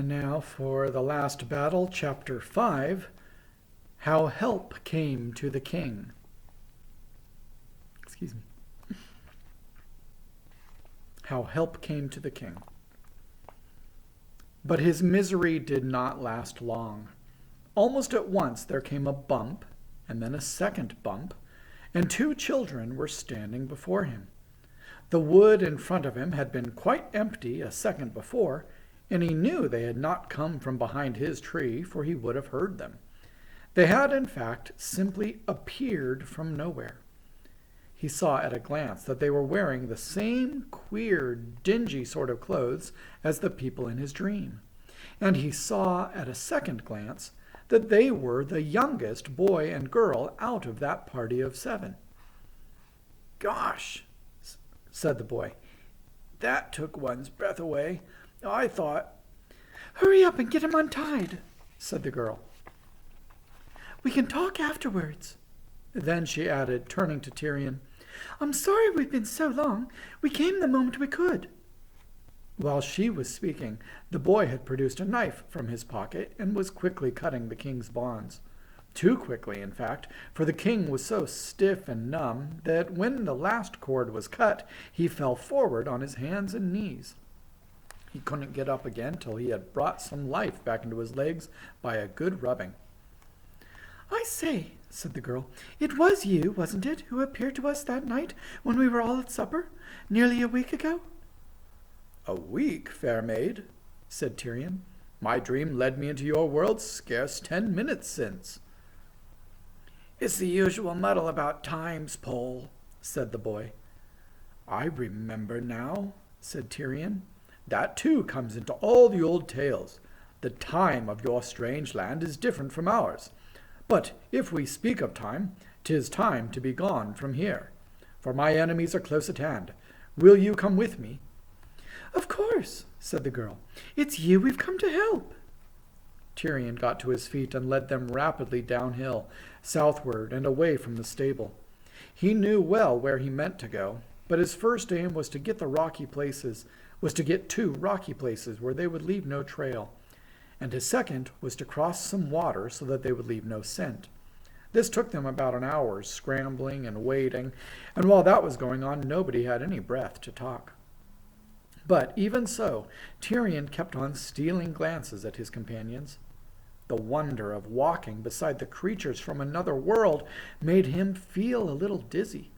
And now for the last battle, chapter 5, How Help Came to the King. Excuse me. How help came to the king. But his misery did not last long. Almost at once there came a bump, and then a second bump, and 2 children were standing before him. The wood in front of him had been quite empty a second before, and he knew they had not come from behind his tree, for he would have heard them. They had, in fact, simply appeared from nowhere. He saw at a glance that they were wearing the same queer, dingy sort of clothes as the people in his dream. And he saw at a second glance that they were the youngest boy and girl out of that party of 7. "Gosh," said the boy, "that took one's breath away. I thought—" "Hurry up and get him untied," said the girl. "We can talk afterwards." Then she added, turning to Tyrion, "I'm sorry we've been so long. We came the moment we could." While she was speaking, the boy had produced a knife from his pocket and was quickly cutting the king's bonds. Too quickly, in fact, for the king was so stiff and numb that when the last cord was cut, he fell forward on his hands and knees. He couldn't get up again till he had brought some life back into his legs by a good rubbing. "I say," said the girl, "it was you, wasn't it, who appeared to us that night when we were all at supper, nearly a week ago?" "A week, fair maid," said Tyrion. "My dream led me into your world scarce 10 minutes since." "It's the usual muddle about times, Pole," said the boy. "I remember now," said Tyrion. "That too comes into all the old tales. The time of your strange land is different from ours. But if we speak of time, 'tis time to be gone from here, for my enemies are close at hand. Will you come with me?" "Of course," said the girl. "It's you we've come to help." Tyrion got to his feet and led them rapidly downhill, southward and away from the stable. He knew well where he meant to go, but his first aim was to get to rocky places where they would leave no trail, and his second was to cross some water so that they would leave no scent. This took them about an hour's scrambling and wading, and while that was going on, nobody had any breath to talk. But even so, Tyrion kept on stealing glances at his companions. The wonder of walking beside the creatures from another world made him feel a little dizzy.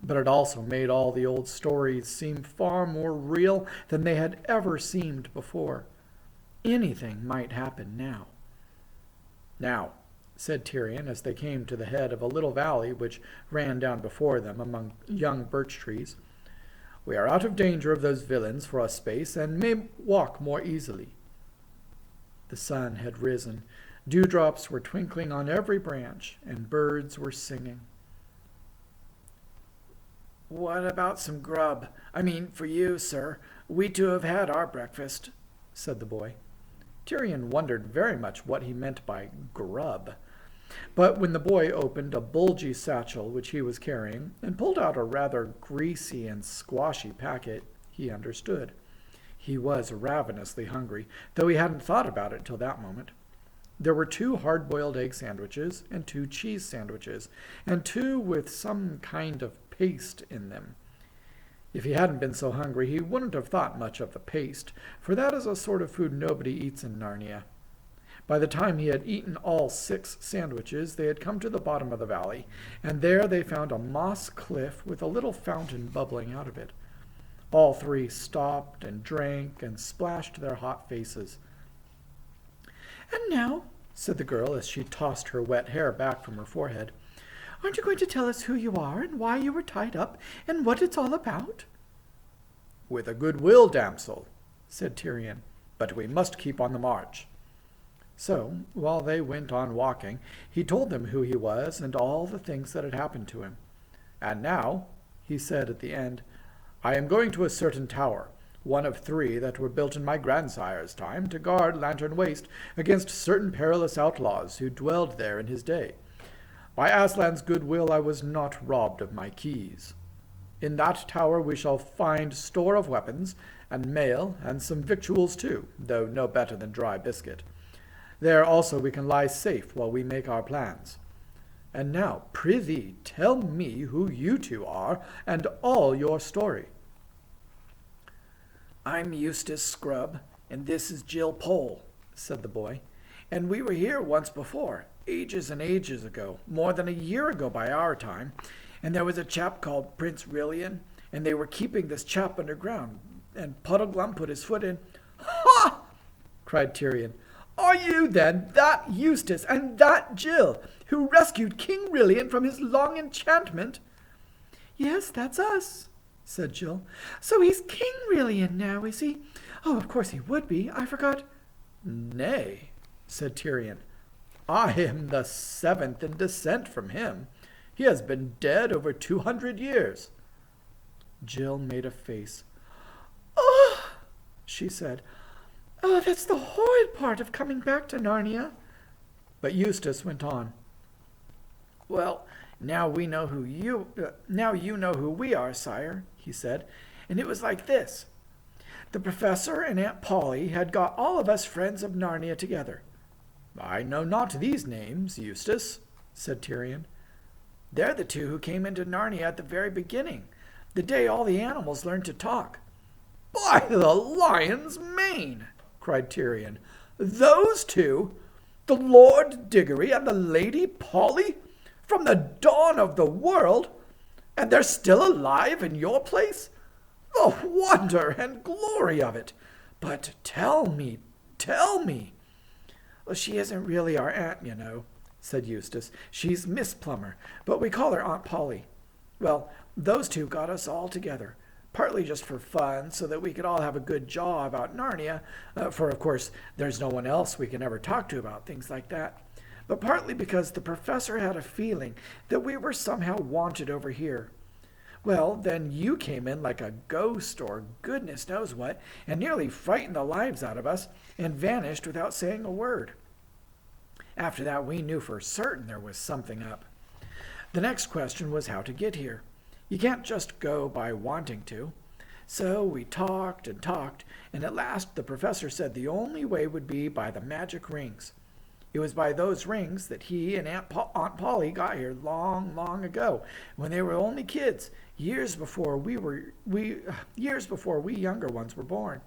But it also made all the old stories seem far more real than they had ever seemed before. Anything might happen now. "Now," said Tyrion as they came to the head of a little valley which ran down before them among young birch trees, "we are out of danger of those villains for a space and may walk more easily." The sun had risen. Dewdrops were twinkling on every branch, and birds were singing. "What about some grub? I mean, for you, sir. We too have had our breakfast," said the boy. Tyrion wondered very much what he meant by grub. But when the boy opened a bulgy satchel which he was carrying and pulled out a rather greasy and squashy packet, he understood. He was ravenously hungry, though he hadn't thought about it till that moment. There were 2 hard-boiled egg sandwiches and 2 cheese sandwiches, and 2 with some kind of paste in them. If he hadn't been so hungry, he wouldn't have thought much of the paste, for that is a sort of food nobody eats in Narnia. By the time he had eaten all 6 sandwiches, they had come to the bottom of the valley, and there they found a moss cliff with a little fountain bubbling out of it. All 3 stopped and drank and splashed their hot faces. "And now," said the girl as she tossed her wet hair back from her forehead, "aren't you going to tell us who you are and why you were tied up and what it's all about?" "With a good will, damsel," said Tyrion, "but we must keep on the march." So, while they went on walking, he told them who he was and all the things that had happened to him. "And now," he said at the end, "I am going to a certain tower, one of 3 that were built in my grandsire's time to guard Lantern Waste against certain perilous outlaws who dwelled there in his day. By Aslan's good will I was not robbed of my keys." In that tower we shall find store of weapons, and mail, and some victuals too, though no better than dry biscuit. There also we can lie safe while we make our plans. And now, prithee, tell me who you two are, and all your story." "I'm Eustace Scrubb, and this is Jill Pole," said the boy. "And we were here once before, ages and ages ago, more than a year ago by our time. And there was a chap called Prince Rilian, and they were keeping this chap underground, and Puddleglum put his foot in." "Ha!" cried Tyrion. "Are you, then, that Eustace and that Jill, who rescued King Rilian from his long enchantment?" "Yes, that's us," said Jill. "So he's King Rilian now, is he? Oh, of course he would be. I forgot." "Nay," said Tyrion. "I am the seventh in descent from him. He has been dead over 200 years. Jill made a face. "Oh," she said. "Oh, that's the horrid part of coming back to Narnia." But Eustace went on. "Well, now you know who we are, sire," he said. "And it was like this. The professor and Aunt Polly had got all of us friends of Narnia together." "I know not these names, Eustace," said Tyrion. "They're the two who came into Narnia at the very beginning, the day all the animals learned to talk." "By the lion's mane!" cried Tyrion. "Those two? The Lord Diggory and the Lady Polly? From the dawn of the world? And they're still alive in your place? The wonder and glory of it! But tell me, tell me." "Well, she isn't really our aunt, you know," said Eustace. "She's Miss Plummer, but we call her Aunt Polly. Well, those two got us all together, partly just for fun, so that we could all have a good jaw about Narnia, for of course there's no one else we can ever talk to about things like that, but partly because the professor had a feeling that we were somehow wanted over here. Well, then you came in like a ghost or goodness knows what, and nearly frightened the lives out of us, and vanished without saying a word. After that, we knew for certain there was something up. The next question was how to get here. You can't just go by wanting to. So we talked and talked, and at last the professor said the only way would be by the magic rings. It was by those rings that he and Aunt Polly got here long, long ago, when they were only kids, years before we younger ones were born.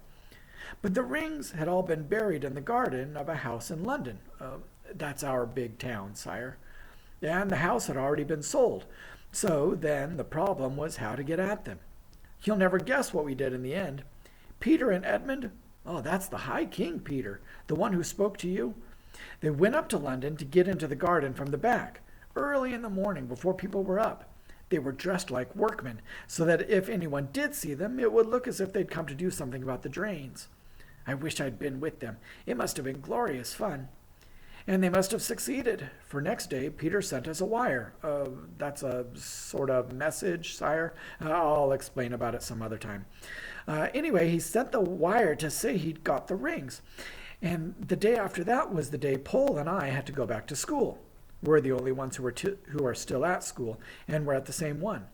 But the rings had all been buried in the garden of a house in London. That's our big town, sire. And the house had already been sold. So then the problem was how to get at them. You'll never guess what we did in the end. Peter and Edmund, oh, that's the High King Peter, the one who spoke to you. They went up to London to get into the garden from the back, early in the morning before people were up. They were dressed like workmen, so that if anyone did see them, it would look as if they'd come to do something about the drains. I wish I'd been with them. It must have been glorious fun. And they must have succeeded, for next day Peter sent us a wire. That's a sort of message, sire. I'll explain about it some other time. Anyway, he sent the wire to say he'd got the rings. And the day after that was the day Pole and I had to go back to school. We're the only ones who are still at school, and we're at the same one.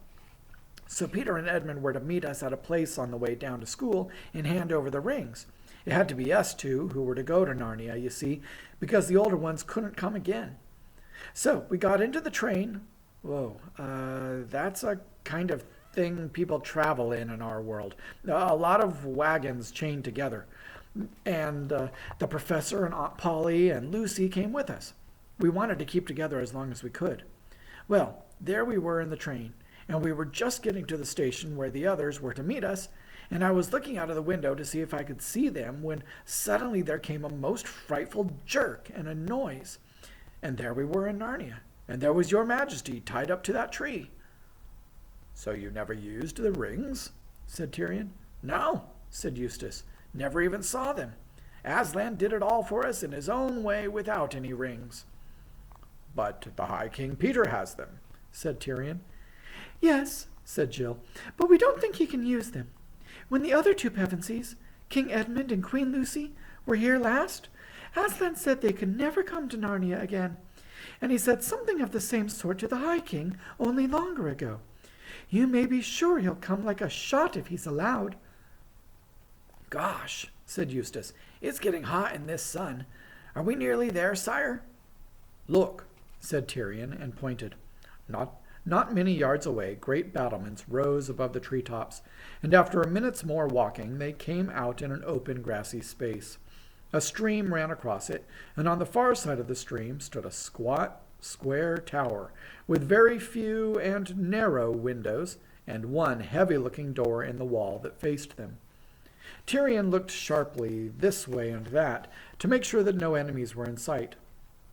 So Peter and Edmund were to meet us at a place on the way down to school and hand over the rings. It had to be us two who were to go to Narnia, you see, because the older ones couldn't come again. So we got into the train. That's a kind of thing people travel in our world. A lot of wagons chained together. And the professor and Aunt Polly and Lucy came with us. We wanted to keep together as long as we could. Well, there we were in the train, and we were just getting to the station where the others were to meet us, and I was looking out of the window to see if I could see them when suddenly there came a most frightful jerk and a noise. And there we were in Narnia, and there was your majesty tied up to that tree. So you never used the rings? Said Tyrion. No, said Eustace. Never even saw them. Aslan did it all for us in his own way without any rings. But the High King Peter has them, said Tyrion. Yes, said Jill, but we don't think he can use them. When the other two Pevensies, King Edmund and Queen Lucy, were here last, Aslan said they could never come to Narnia again, and he said something of the same sort to the High King only longer ago. You may be sure he'll come like a shot if he's allowed." "Gosh," said Eustace, "it's getting hot in this sun. Are we nearly there, sire?" "Look," said Tyrion, and pointed. Not many yards away, great battlements rose above the treetops, and after a minute's more walking, they came out in an open grassy space. A stream ran across it, and on the far side of the stream stood a squat, square tower, with very few and narrow windows, and one heavy-looking door in the wall that faced them. Tyrion looked sharply this way and that, to make sure that no enemies were in sight.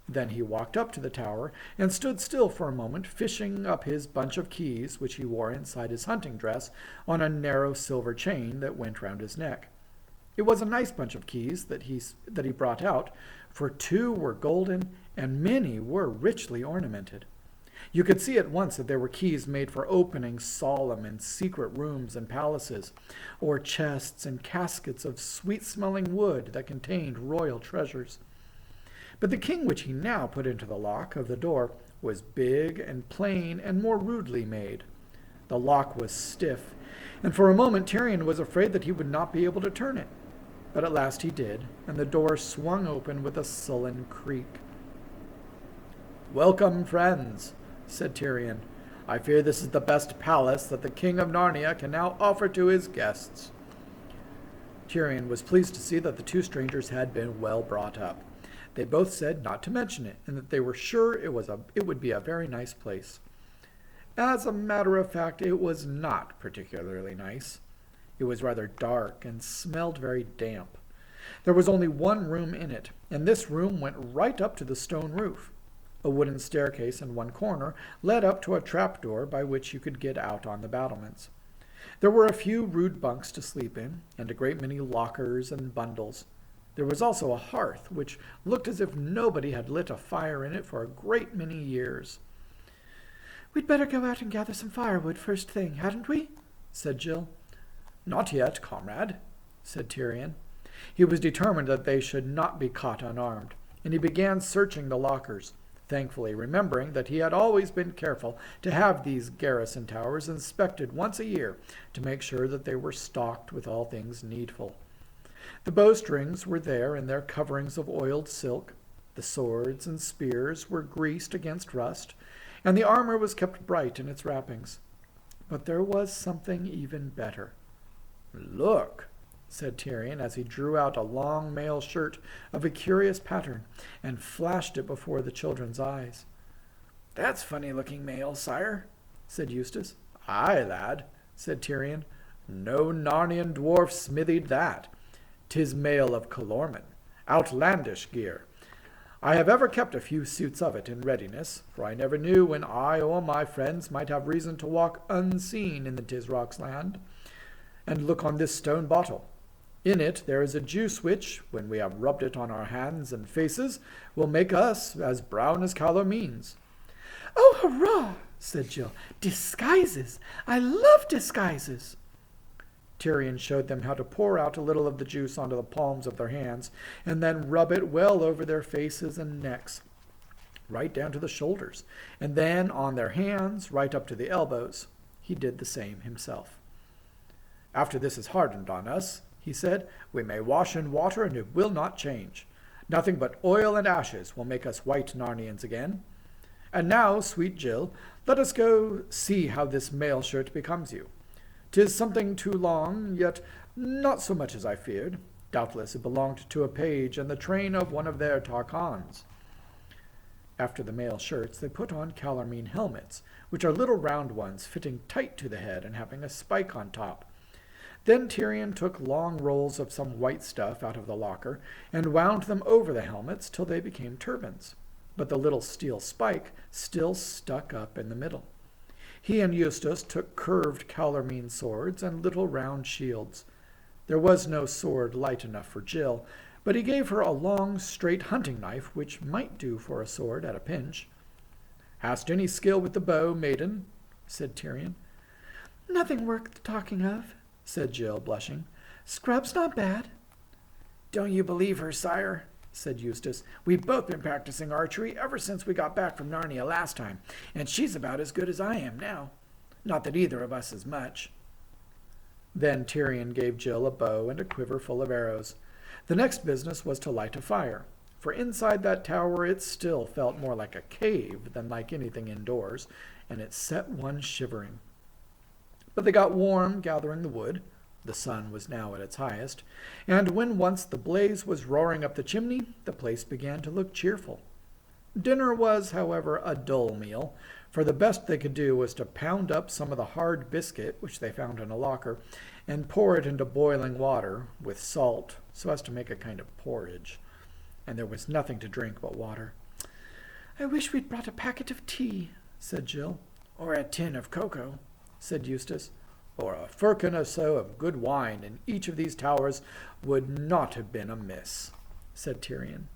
Then he walked up to the tower and stood still for a moment, fishing up his bunch of keys, which he wore inside his hunting dress, on a narrow silver chain that went round his neck. It was a nice bunch of keys that he brought out, for 2 were golden and many were richly ornamented. You could see at once that they were keys made for opening solemn and secret rooms and palaces, or chests and caskets of sweet-smelling wood that contained royal treasures. But the king which he now put into the lock of the door was big and plain and more rudely made. The lock was stiff, and for a moment Tyrion was afraid that he would not be able to turn it. But at last he did, and the door swung open with a sullen creak. "Welcome, friends," said Tyrion. "I fear this is the best palace that the King of Narnia can now offer to his guests." Tyrion was pleased to see that the 2 strangers had been well brought up. They both said not to mention it, and that they were sure it would be a very nice place. As a matter of fact, it was not particularly nice. It was rather dark and smelled very damp. There was only one room in it, and this room went right up to the stone roof. A wooden staircase in one corner led up to a trapdoor by which you could get out on the battlements. There were a few rude bunks to sleep in, and a great many lockers and bundles. There was also a hearth, which looked as if nobody had lit a fire in it for a great many years. "We'd better go out and gather some firewood first thing, hadn't we?" said Jill. "Not yet, comrade," said Tyrion. He was determined that they should not be caught unarmed, and he began searching the lockers, thankfully remembering that he had always been careful to have these garrison towers inspected once a year to make sure that they were stocked with all things needful. The bowstrings were there in their coverings of oiled silk, the swords and spears were greased against rust, and the armor was kept bright in its wrappings. But there was something even better. "Look," said Tyrion, as he drew out a long mail shirt of a curious pattern and flashed it before the children's eyes. "That's funny-looking mail, sire," said Eustace. "Aye, lad," said Tyrion. "No Narnian dwarf smithied that. 'Tis mail of Calormen, outlandish gear. I have ever kept a few suits of it in readiness, for I never knew when I or my friends might have reason to walk unseen in the Tisrock's land. And look on this stone bottle. In it there is a juice which, when we have rubbed it on our hands and faces, will make us as brown as Calormenes." "Oh, hurrah!" said Jill. "Disguises! I love disguises!" Tyrion showed them how to pour out a little of the juice onto the palms of their hands, and then rub it well over their faces and necks, right down to the shoulders, and then on their hands, right up to the elbows. He did the same himself. "After this is hardened on us," he said, "we may wash in water and it will not change. Nothing but oil and ashes will make us white Narnians again. And now, sweet Jill, let us go see how this mail shirt becomes you. 'Tis something too long, yet not so much as I feared. Doubtless it belonged to a page in the train of one of their Tarkans." After the mail shirts, they put on Calormene helmets, which are little round ones fitting tight to the head and having a spike on top. Then Tyrion took long rolls of some white stuff out of the locker and wound them over the helmets till they became turbans, but the little steel spike still stuck up in the middle. He and Eustace took curved Calormene swords and little round shields. There was no sword light enough for Jill, but he gave her a long, straight hunting knife, which might do for a sword at a pinch. "Hast any skill with the bow, maiden?" said Tyrion. "Nothing worth talking of," said Jill, blushing. "Scrub's not bad." "Don't you believe her, sire?" said Eustace. "We've both been practicing archery ever since we got back from Narnia last time, and she's about as good as I am now." Not that either of us is much. Then Tyrion gave Jill a bow and a quiver full of arrows. The next business was to light a fire, for inside that tower it still felt more like a cave than like anything indoors, and it set one shivering. But they got warm gathering the wood. The sun was now at its highest, and when once the blaze was roaring up the chimney, the place began to look cheerful. Dinner was, however, a dull meal, for the best they could do was to pound up some of the hard biscuit, which they found in a locker, and pour it into boiling water with salt, so as to make a kind of porridge. And there was nothing to drink but water. I wish we'd brought a packet of tea, said Jill. Or a tin of cocoa, said Eustace. Or a firkin or so of good wine in each of these towers would not have been amiss, said Tyrion.